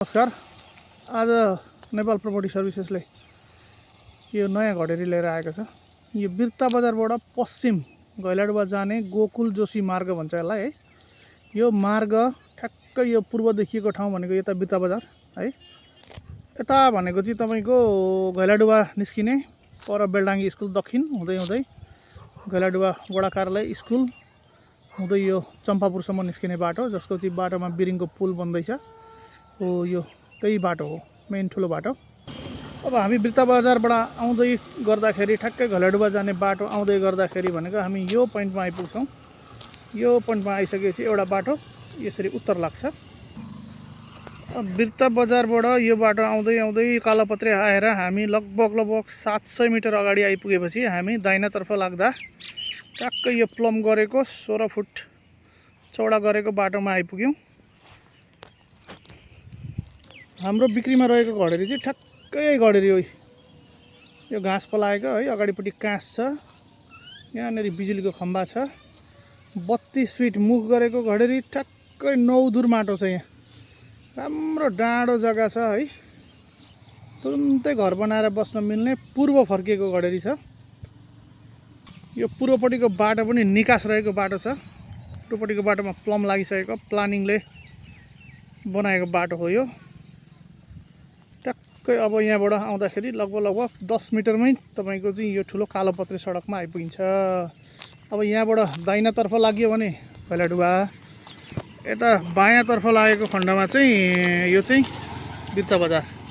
नमस्कार। आज नेपाल प्रपर्टी सर्भिसेसले यो नयाँ घडेरी लिएर आएको छ। यो बिर्ता बजारबाट पश्चिम गैलाडुवा जाने गोकुल जोशी मार्ग भन्छ यसलाई है। यो मार्ग ठ्याक्कै यो पूर्व देखिएको ठाउँ भनेको यता बिर्ता बजार है। यता भनेको चाहिँ तपाईको गैलाडुवा निस्किने पर बेलडाङ्गी स्कुल दक्षिण हुँदै हुँदै गैलाडुवा वडा कार्यालय स्कुल हुँदै यो चम्पापुरसम्म निस्किने बाटो, जसको चाहिँ बाटोमा बिरिङको पुल बन्दैछ। हो यो त्यही बाटो हो, मेन ठुलो बाटो। अब हामी बिर्ता बजारबाट आउँदै गर्दाखेरि ठ्याक्कै गैलाडुवा जाने बाटो आउँदै गर्दाखेरि भनेको हामी यो पोइन्टमा आइपुग्छौँ। यो पोइन्टमा आइसकेपछि एउटा बाटो यसरी उत्तर लाग्छ। अब बिर्ता बजारबाट यो बाटो आउँदै आउँदै कालोपत्रे आएर हामी लगभग 700 मिटर अगाडि आइपुगेपछि हामी दाहिनातर्फ लाग्दा ठ्याक्कै यो प्लम गरेको 16 फुट चौडा गरेको बाटोमा आइपुग्यौँ। हाम्रो बिक्रीमा रहेको घडेरी चाहिँ ठ्याक्कै घडेरी हो। यो घाँस पलाएको है, अगाडिपट्टि काँस छ, यहाँनिर बिजुलीको खम्बा छ, 32 फिट मुख गरेको घडेरी, ठ्याक्कै 9 धुर माटो छ। यहाँ राम्रो डाँडो जग्गा छ है, तुरुन्तै घर बनाएर बस्न मिल्ने पूर्व फर्किएको घडेरी छ। यो पूर्वपट्टिको बाटो पनि निकास रहेको बाटो छ। पूर्वपट्टिको बाटोमा प्लम लागिसकेको प्लानिङले बनाएको बाटो हो यो। टक्कै अब यहाँबाट आउँदाखेरि लगभग 10 मिटरमै तपाईको चाहिँ यो ठुलो कालोपत्रे सडकमा आइपुगिन्छ। अब यहाँबाट दाहिनातर्फ लाग्यो भने गैलाडुवा, यता बायाँतर्फ लागेको खण्डमा चाहिँ यो चाहिँ बिर्ता बजार।